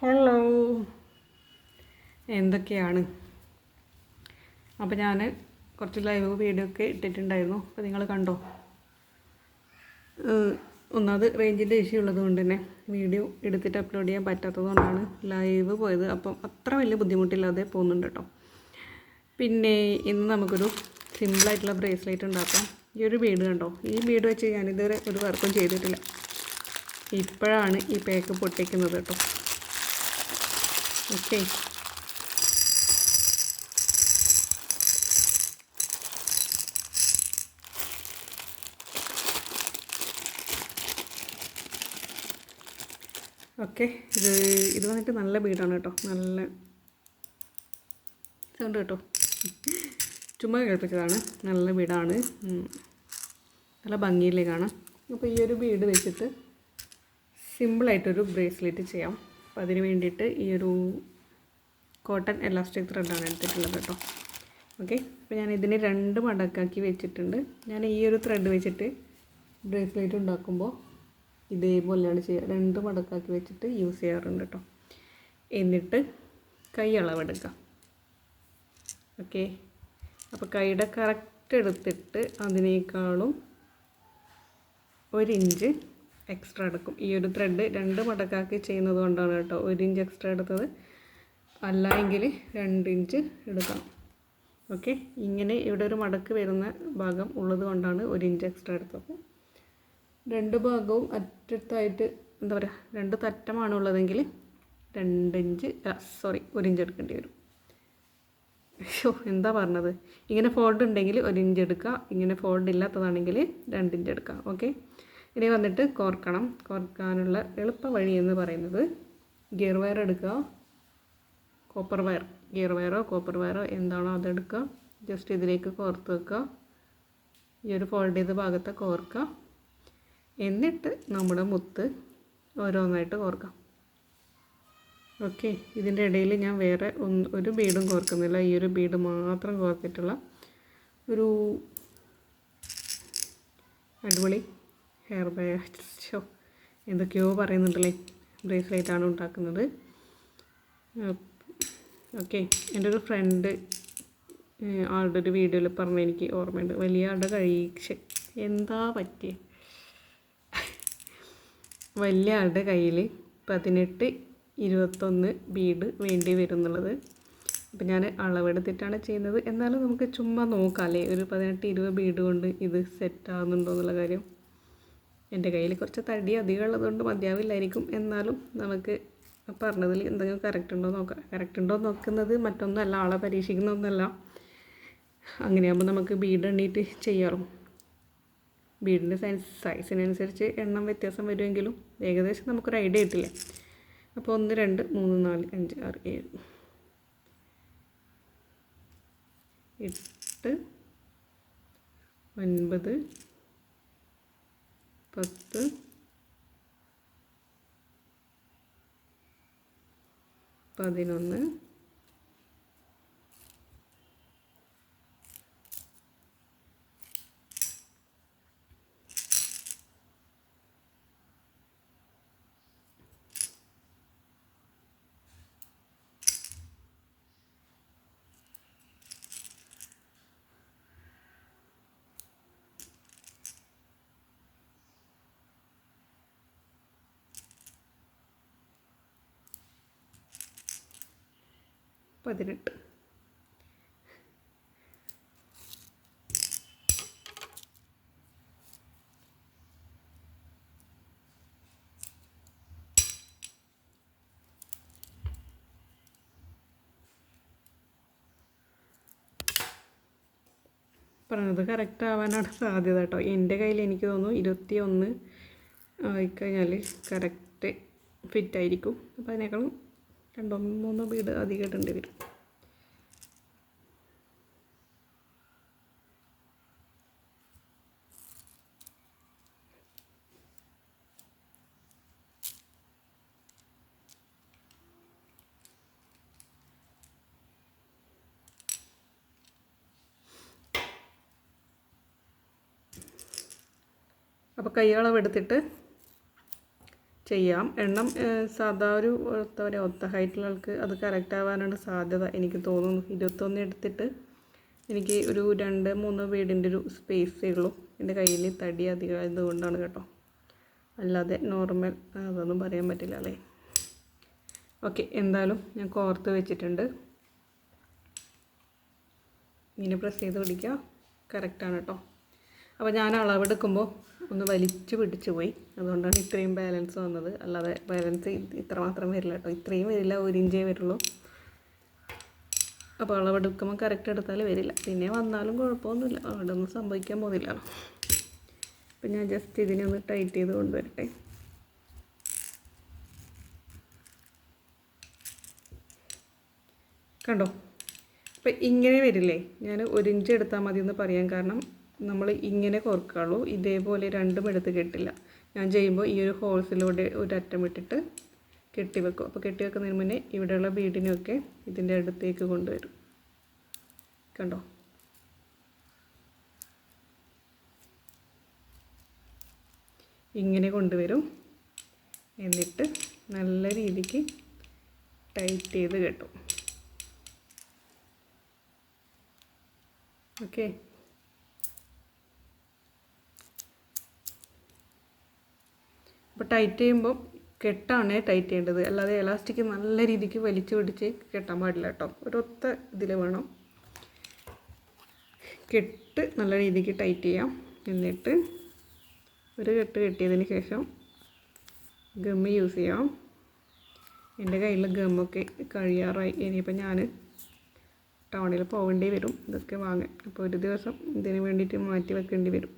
Hello, എന്തൊക്കെയാണ്? അപ്പോൾ ഞാൻ കുറച്ച് ലൈവ് വീഡിയോ ഒക്കെ ഇട്ടിട്ടുണ്ടായിരുന്നു. അപ്പോൾ നിങ്ങൾ കണ്ടോ? ഒന്നാമത് റേഞ്ചിൻ്റെ ഇഷ്യൂ ഉള്ളത് കൊണ്ട് തന്നെ വീഡിയോ എടുത്തിട്ട് അപ്ലോഡ് ചെയ്യാൻ പറ്റാത്തത് കൊണ്ടാണ് ലൈവ് പോയത്. അപ്പം അത്ര വലിയ ബുദ്ധിമുട്ടില്ലാതെ പോകുന്നുണ്ട് കേട്ടോ. പിന്നെ ഇന്ന് നമുക്കൊരു സിമ്പിളായിട്ടുള്ള ബ്രേസ്ലെറ്റ് ഉണ്ടാക്കാം. ഈ ഒരു ബീഡ് കണ്ടോ? ഈ ബീഡ് വെച്ച് ഞാനിതുവരെ ഒരു വർക്കും ചെയ്തിട്ടില്ല. ഇപ്പോഴാണ് ഈ പാക്ക് പൊട്ടിക്കുന്നത് കേട്ടോ. Okay, okay. ഇത് വന്നിട്ട് നല്ല ബീഡാണ് കേട്ടോ. നല്ല സൗണ്ട് കേട്ടോ. ചുമ്മാ കേൾപ്പിച്ചതാണ്. നല്ല ബീഡാണ്, നല്ല ഭംഗിയില്ലേ കാണാം. അപ്പോൾ ഈ ഒരു ബീഡ് വെച്ചിട്ട് സിമ്പിളായിട്ടൊരു ബ്രേസ്ലെറ്റ് ചെയ്യാം. അപ്പോൾ അതിന് വേണ്ടിയിട്ട് ഈ ഒരു കോട്ടൺ എലാസ്റ്റിക് ത്രെഡാണ് എടുത്തിട്ടുള്ളത് കേട്ടോ. ഓക്കെ, അപ്പോൾ ഞാൻ ഇതിന് 2 മടക്കാക്കി വെച്ചിട്ടുണ്ട്. ഞാൻ ഈ ഒരു ത്രെഡ് വെച്ചിട്ട് ബ്രേസ്ലെറ്റ് ഉണ്ടാക്കുമ്പോൾ ഇതേപോലെയാണ് ചെയ്യുക. 2 മടക്കാക്കി വെച്ചിട്ട് യൂസ് ചെയ്യാറുണ്ട് കേട്ടോ. എന്നിട്ട് കൈ അളവെടുക്കാം. ഓക്കെ, അപ്പോൾ കൈയുടെ കറക്റ്റ് എടുത്തിട്ട് അതിനേക്കാളും 1 ഇഞ്ച് എക്സ്ട്രാ എടുക്കും. ഈ ഒരു ത്രെഡ് 2 മടക്കാക്കി ചെയ്യുന്നത് കൊണ്ടാണ് കേട്ടോ 1 ഇഞ്ച് എക്സ്ട്രാ എടുത്തത്. അല്ല എങ്കിൽ 2 ഇഞ്ച് എടുക്കണം. ഓക്കെ, ഇങ്ങനെ ഇവിടെ ഒരു മടക്ക് വരുന്ന ഭാഗം ഉള്ളത് കൊണ്ടാണ് 1 ഇഞ്ച് എക്സ്ട്രാ എടുത്തത്. 2 ഭാഗവും അറ്റത്തായിട്ട് എന്താ പറയുക, 2 തറ്റമാണ് ഉള്ളതെങ്കിൽ 1 ഇഞ്ച് എടുക്കേണ്ടി വരും. എന്താ പറഞ്ഞത്? ഇങ്ങനെ ഫോൾഡ് ഉണ്ടെങ്കിൽ 1 ഇഞ്ച് എടുക്കുക, ഇങ്ങനെ ഫോൾഡ് ഇല്ലാത്തതാണെങ്കിൽ 2 ഇഞ്ച് എടുക്കുക. ഓക്കെ, ഇനി വന്നിട്ട് കോർക്കണം. കോർക്കാനുള്ള എളുപ്പ വഴി എന്ന് പറയുന്നത് ഗിയർ വയർ എടുക്കുക, കോപ്പർ വയർ, ഗിയർ വയറോ കോപ്പർ വയറോ എന്താണോ അതെടുക്കുക. ജസ്റ്റ് ഇതിലേക്ക് കോർത്ത് വെക്കുക. ഈ ഒരു ഫോൾഡ് ചെയ്ത ഭാഗത്തെ കോർക്കുക. എന്നിട്ട് നമ്മുടെ മുത്ത് ഓരോന്നായിട്ട് കോർക്കാം. ഓക്കെ, ഇതിൻ്റെ ഇടയിൽ ഞാൻ വേറെ ഒരു ബീഡും കോർക്കുന്നില്ല. ഈ ഒരു ബീഡ് മാത്രം കോർത്തിട്ടുള്ള ഒരു അടിപൊളി ഹെയർ ബാൻഡ് എന്തൊക്കെയോ പറയുന്നുണ്ടല്ലേ. ബ്രേസ്ലെറ്റാണ് ഉണ്ടാക്കുന്നത്. ഓക്കെ, എൻ്റെ ഒരു ഫ്രണ്ട് ആളുടെ ഒരു വീഡിയോയിൽ പറഞ്ഞ എനിക്ക് ഓർമ്മയുണ്ട്. വലിയ ആളുടെ എന്താ പറ്റിയ വലിയ ആളുടെ കയ്യിൽ 18, 21 ബീഡ് വേണ്ടി വരും എന്നുള്ളത്. അപ്പോൾ ഞാൻ അളവെടുത്തിട്ടാണ് ചെയ്യുന്നത്. എന്നാലും നമുക്ക് ചുമ്മാ നോക്കാം അല്ലേ, ഒരു 18, 20 ബീഡ് കൊണ്ട് ഇത് സെറ്റ് ആകുന്നുണ്ടോ എന്നുള്ള കാര്യം. എൻ്റെ കയ്യിൽ കുറച്ച് തടി അധികം ഉള്ളതുകൊണ്ട് മതിയാവില്ലായിരിക്കും. എന്നാലും നമുക്ക് പറഞ്ഞതിൽ എന്തെങ്കിലും കറക്റ്റ് ഉണ്ടോ നോക്കാം. കറക്റ്റ് ഉണ്ടോ നോക്കുന്നത് മറ്റൊന്നല്ല, ആളെ പരീക്ഷിക്കുന്ന ഒന്നല്ല. അങ്ങനെയാകുമ്പോൾ നമുക്ക് ബീഡ് എണ്ണീട്ട് ചെയ്യാറും. ബീഡിൻ്റെ സൈസിനനുസരിച്ച് എണ്ണം വ്യത്യാസം വരുമെങ്കിലും ഏകദേശം നമുക്കൊരു ഐഡിയ കിട്ടില്ലേ. അപ്പോൾ 1, 2, 3, 4, 5, 6, 7, 8, 9, 10, 11, 18. പറഞ്ഞത് കറക്റ്റ് ആവാനാണ് സാധ്യത കേട്ടോ. എൻ്റെ കയ്യിൽ എനിക്ക് തോന്നുന്നു 21 ആയിക്കഴിഞ്ഞാൽ കറക്റ്റ് ഫിറ്റായിരിക്കും. അപ്പോൾ അതിനേക്കാളും 2, 3 ബീഡ് അധികം ഇടേണ്ടി വരും. അപ്പോൾ കൈ അളവെടുത്തിട്ട് ചെയ്യാം. എണ്ണം സാധാ ഒരു ഒത്ത ഹൈറ്റുള്ള ആൾക്ക് അത് കറക്റ്റ് ആവാനാണ് സാധ്യത എനിക്ക് തോന്നുന്നു. 21 എടുത്തിട്ട് എനിക്ക് ഒരു 2-3 വീടിൻ്റെ ഒരു സ്പേസേ ഉള്ളൂ. എൻ്റെ കയ്യിൽ തടി അധികം ആയതുകൊണ്ടാണ് കേട്ടോ, അല്ലാതെ നോർമൽ അതൊന്നും പറയാൻ പറ്റില്ല അല്ലേ. ഓക്കെ, എന്തായാലും ഞാൻ കോർത്ത് വെച്ചിട്ടുണ്ട്. ഇങ്ങനെ പ്രസ് ചെയ്ത് പിടിക്കുക, കറക്റ്റാണ് കേട്ടോ. അപ്പോൾ ഞാൻ അളവെടുക്കുമ്പോൾ ഒന്ന് വലിച്ചു പിടിച്ച് പോയി, അതുകൊണ്ടാണ് ഇത്രയും ബാലൻസ് വന്നത്. അല്ലാതെ ബാലൻസ് ഇത്ര മാത്രം വരില്ല കേട്ടോ, ഇത്രയും വരില്ല, 1 ഇഞ്ചേ വരുള്ളൂ. അപ്പോൾ അളവെടുക്കുമ്പോൾ കറക്റ്റ് എടുത്താൽ വരില്ല, പിന്നെ വന്നാലും കുഴപ്പമൊന്നുമില്ല, അവിടെ ഒന്നും സംഭവിക്കാൻ പോകുന്നില്ല. അപ്പം ഞാൻ ജസ്റ്റ് ഇതിനെ ഒന്ന് ടൈറ്റ് ചെയ്ത് കൊണ്ടുവരട്ടെ. കണ്ടോ, അപ്പം ഇങ്ങനെ വരില്ലേ. ഞാൻ 1 ഇഞ്ച് എടുത്താൽ മതി എന്ന് പറയാൻ കാരണം, നമ്മൾ ഇങ്ങനെ കോർക്കാവുള്ളൂ, ഇതേപോലെ രണ്ടും എടുത്ത് കെട്ടില്ല. ഞാൻ ചെയ്യുമ്പോൾ ഈ ഒരു ഹോൾസിലൂടെ ഒരു അറ്റം ഇട്ടിട്ട് കെട്ടി വെക്കും. അപ്പോൾ കെട്ടി വെക്കുന്നതിന് മുന്നേ ഇവിടെയുള്ള ബീഡിനെയൊക്കെ ഇതിൻ്റെ അടുത്തേക്ക് കൊണ്ടുവരും. കണ്ടോ, ഇങ്ങനെ കൊണ്ടുവരും. എന്നിട്ട് നല്ല രീതിക്ക് ടൈറ്റ് ചെയ്ത് കെട്ടും. ഓക്കെ, അപ്പോൾ ടൈറ്റ് ചെയ്യുമ്പോൾ കെട്ടാണ് ടൈറ്റ് ചെയ്യേണ്ടത്, അല്ലാതെ എലാസ്റ്റിക് നല്ല രീതിക്ക് വലിച്ചു പിടിച്ച് കെട്ടാൻ പാടില്ല കേട്ടോ. ഒരൊത്ത ഇതിൽ വേണം കെട്ട് നല്ല രീതിക്ക് ടൈറ്റ് ചെയ്യാം. എന്നിട്ട് ഒരു കെട്ട് കെട്ടിയതിന് ശേഷം ഗമ്മ് യൂസ് ചെയ്യാം. എൻ്റെ കയ്യിൽ ഗമ്മൊക്കെ കഴിയാറായി. ഇനിയിപ്പോൾ ഞാൻ ടൗണിൽ പോകേണ്ടി വരും ഇതൊക്കെ വാങ്ങാൻ. അപ്പോൾ ഒരു ദിവസം ഇതിന് വേണ്ടിയിട്ട് മാറ്റി വെക്കേണ്ടി വരും.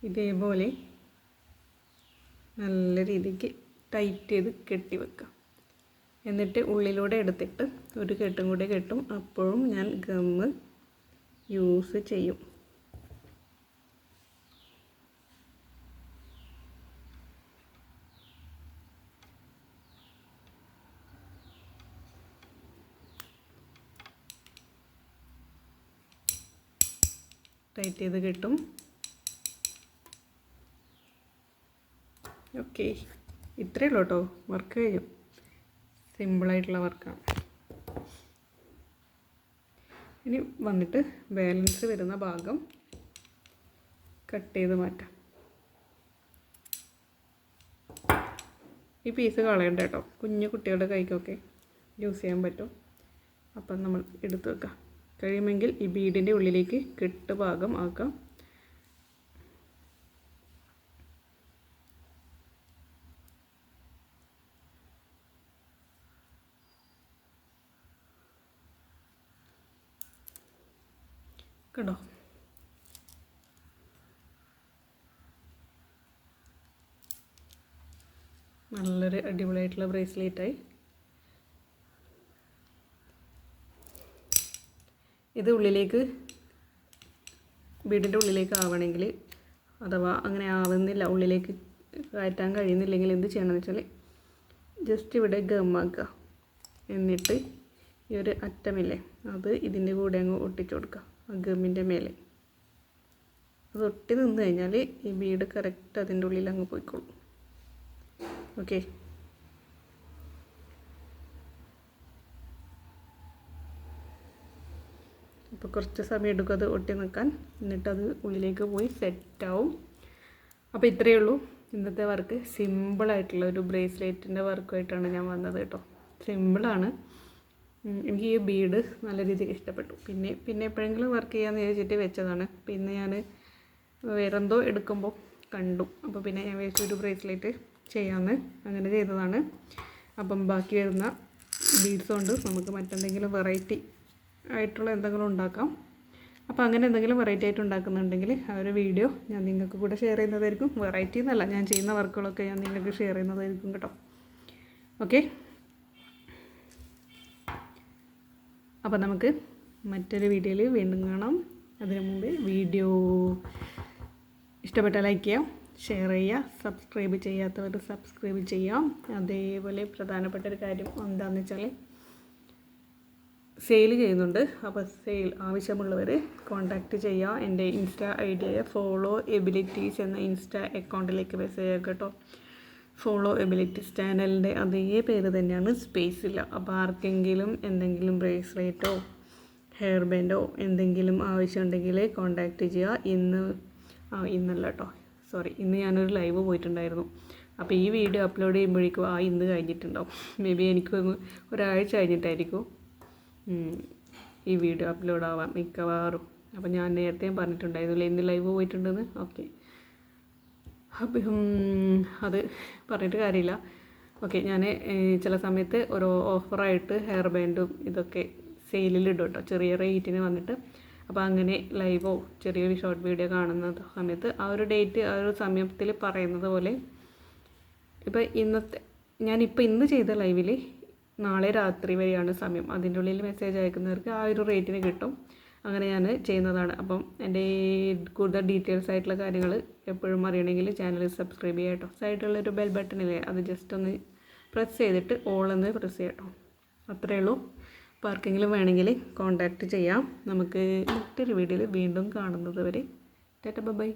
ഇതേപോലെ നല്ല രീതിക്ക് ടൈറ്റ് ചെയ്ത് കെട്ടി വെക്കാം. എന്നിട്ട് ഉള്ളിലൂടെ എടുത്തിട്ട് ഒരു കെട്ടും കൂടെ കെട്ടും. അപ്പോഴും ഞാൻ ഗമ്മ് യൂസ് ചെയ്യും. ടൈറ്റ് ചെയ്ത് കെട്ടും. ഓക്കെ, ഇത്രയേ ഉള്ളൂ കേട്ടോ, വർക്ക് കഴിയും. സിമ്പിളായിട്ടുള്ള വർക്കാണ്. ഇനി വന്നിട്ട് ബാലൻസ് വരുന്ന ഭാഗം കട്ട് ചെയ്ത് മാറ്റാം. ഈ പീസ് കളയണ്ട കേട്ടോ, കുഞ്ഞു കുട്ടികളുടെ കൈക്കൊക്കെ യൂസ് ചെയ്യാൻ പറ്റും. അപ്പം നമ്മൾ എടുത്ത് വെക്കാം. കഴിയുമെങ്കിൽ ഈ ബീഡിൻ്റെ ഉള്ളിലേക്ക് കെട്ട് ഭാഗം ആക്കാം. കണ്ടോ, നല്ലൊരു അടിപൊളിയായിട്ടുള്ള ബ്രേസ്ലെറ്റായി. ഇത് ഉള്ളിലേക്ക് ബീഡിൻ്റെ ഉള്ളിലേക്ക് ആവണമെങ്കിൽ, അഥവാ അങ്ങനെ ആവുന്നില്ല, ഉള്ളിലേക്ക് കയറ്റാൻ കഴിയുന്നില്ലെങ്കിൽ എന്ത് ചെയ്യണമെന്ന് വെച്ചാൽ ജസ്റ്റ് ഇവിടെ ഗമ്മാക്കുക. എന്നിട്ട് ഈ ഒരു അറ്റമില്ലേ അത് ഇതിൻ്റെ കൂടെ അങ്ങ് ഒട്ടിച്ചു കൊടുക്കുക, ആ ഗമ്മിൻ്റെ മേലെ. അത് ഒട്ടി നിന്ന് കഴിഞ്ഞാൽ ഈ ബീഡ് കറക്റ്റ് അതിൻ്റെ ഉള്ളിൽ അങ്ങ് പോയിക്കോളും. ഓക്കെ, അപ്പോൾ കുറച്ച് സമയം എടുക്കും അത് ഒട്ടി നിൽക്കാൻ. എന്നിട്ടത് ഉള്ളിലേക്ക് പോയി സെറ്റാവും. അപ്പോൾ ഇത്രയേ ഉള്ളൂ ഇന്നത്തെ വർക്ക്. സിമ്പിളായിട്ടുള്ള ഒരു ബ്രേസ്ലെറ്റിൻ്റെ വർക്കുമായിട്ടാണ് ഞാൻ വന്നത് കേട്ടോ. സിമ്പിളാണ്. എനിക്ക് ഈ ബീഡ് നല്ല രീതിക്ക് ഇഷ്ടപ്പെട്ടു. പിന്നെ എപ്പോഴെങ്കിലും വർക്ക് ചെയ്യാമെന്ന് വിചാരിച്ചിട്ട് വെച്ചതാണ്. പിന്നെ ഞാൻ വേറെന്തോ എടുക്കുമ്പോൾ കണ്ടു, അപ്പോൾ പിന്നെ ഞാൻ വിചാരിച്ചു ഒരു ബ്രേസ്ലെറ്റ് ചെയ്യാമെന്ന്, അങ്ങനെ ചെയ്തതാണ്. അപ്പം ബാക്കി വരുന്ന ബീഡ്സ് കൊണ്ട് നമുക്ക് മറ്റെന്തെങ്കിലും വെറൈറ്റി ആയിട്ടുള്ള എന്തെങ്കിലും ഉണ്ടാക്കാം. അപ്പോൾ അങ്ങനെ എന്തെങ്കിലും വെറൈറ്റി ആയിട്ട് ഉണ്ടാക്കുന്നുണ്ടെങ്കിൽ ആ ഒരു വീഡിയോ ഞാൻ നിങ്ങൾക്ക് കൂടെ ഷെയർ ചെയ്യുന്നതായിരിക്കും. വെറൈറ്റി എന്നല്ല, ഞാൻ ചെയ്യുന്ന വർക്കുകളൊക്കെ ഞാൻ നിങ്ങൾക്ക് ഷെയർ ചെയ്യുന്നതായിരിക്കും കേട്ടോ. ഓക്കെ, അപ്പോൾ നമുക്ക് മറ്റൊരു വീഡിയോയിൽ വീണ്ടും കാണാം. അതിനു മുമ്പേ വീഡിയോ ഇഷ്ടപ്പെട്ടാൽ ലൈക്ക് ചെയ്യാം, ഷെയർ ചെയ്യുക, സബ്സ്ക്രൈബ് ചെയ്യാത്തവർ സബ്സ്ക്രൈബ് ചെയ്യാം. അതേപോലെ പ്രധാനപ്പെട്ട ഒരു കാര്യം എന്താണെന്ന് വെച്ചാൽ സെയിൽ ചെയ്യുന്നുണ്ട്. അപ്പോൾ സെയിൽ ആവശ്യമുള്ളവർ കോൺടാക്റ്റ് ചെയ്യുക. എൻ്റെ ഇൻസ്റ്റാ ഐ ഡി ആയ ഫോളോ എബിലിറ്റീസ് എന്ന ഇൻസ്റ്റാ അക്കൗണ്ടിലേക്ക് മെസ്സേജ് ചെയ്യുക കേട്ടോ. ഫോളോ എബിലിറ്റീസ് ചാനലിൻ്റെ അതേ പേര് തന്നെയാണ്, സ്പേസ് ഇല്ല. അപ്പോൾ ആർക്കെങ്കിലും എന്തെങ്കിലും ബ്രേസ്ലെറ്റോ ഹെയർ ബാൻഡോ എന്തെങ്കിലും ആവശ്യമുണ്ടെങ്കിൽ കോൺടാക്റ്റ് ചെയ്യുക. ഇന്നല്ല കേട്ടോ, സോറി, ഇന്ന് ഞാനൊരു ലൈവ് പോയിട്ടുണ്ടായിരുന്നു. അപ്പോൾ ഈ വീഡിയോ അപ്ലോഡ് ചെയ്യുമ്പോഴേക്കും ഇന്ന് കഴിഞ്ഞിട്ടുണ്ടാവും. മേ ബി എനിക്കൊന്ന് ഒരാഴ്ച കഴിഞ്ഞിട്ടായിരിക്കും ഈ വീഡിയോ അപ്ലോഡ് ആവാം മിക്കവാറും. അപ്പോൾ ഞാൻ നേരത്തെ പറഞ്ഞിട്ടുണ്ടായിരുന്നില്ല ഇന്ന് ലൈവ് പോയിട്ടുണ്ടെന്ന്. ഓക്കെ, അപ്പം അത് പറഞ്ഞിട്ട് കാര്യമില്ല. ഓക്കെ, ഞാൻ ചില സമയത്ത് ഓരോ ഓഫറായിട്ട് ഹെയർ ബാൻഡും ഇതൊക്കെ സെയിലിലിടും കേട്ടോ, ചെറിയ റേറ്റിന് വന്നിട്ട്. അപ്പോൾ അങ്ങനെ ലൈവോ ചെറിയൊരു ഷോർട്ട് വീഡിയോ കാണുന്ന സമയത്ത് ആ ഒരു ഡേറ്റ് ആ ഒരു സമയത്തിൽ പറയുന്നത് പോലെ ഇപ്പോൾ ഞാനിപ്പോൾ ഇന്ന് ചെയ്ത ലൈവിൽ നാളെ രാത്രി വരെയാണ് സമയം. അതിൻ്റെ ഉള്ളിൽ മെസ്സേജ് അയക്കുന്നവർക്ക് ആ ഒരു റേറ്റിന് കിട്ടും. അങ്ങനെ ഞാൻ ചെയ്യുന്നതാണ്. അപ്പം എൻ്റെ കൂടുതൽ ഡീറ്റെയിൽസ് ആയിട്ടുള്ള കാര്യങ്ങൾ എപ്പോഴും അറിയണമെങ്കിൽ ചാനൽ സബ്സ്ക്രൈബ് ചെയ്യാം കേട്ടോ. സൈഡിലുള്ളൊരു ബെൽ ബട്ടണില്ലേ, അത് ജസ്റ്റ് ഒന്ന് പ്രസ് ചെയ്തിട്ട് ഓളെന്ന് പ്രസ് ചെയ്യാം കേട്ടോ. അത്രയേ ഉള്ളൂ. അപ്പോൾ ആർക്കെങ്കിലും വേണമെങ്കിൽ കോൺടാക്റ്റ് ചെയ്യാം. നമുക്ക് മറ്റൊരു വീഡിയോയിൽ വീണ്ടും കാണുന്നത് വരെ ടാറ്റ ബൈ.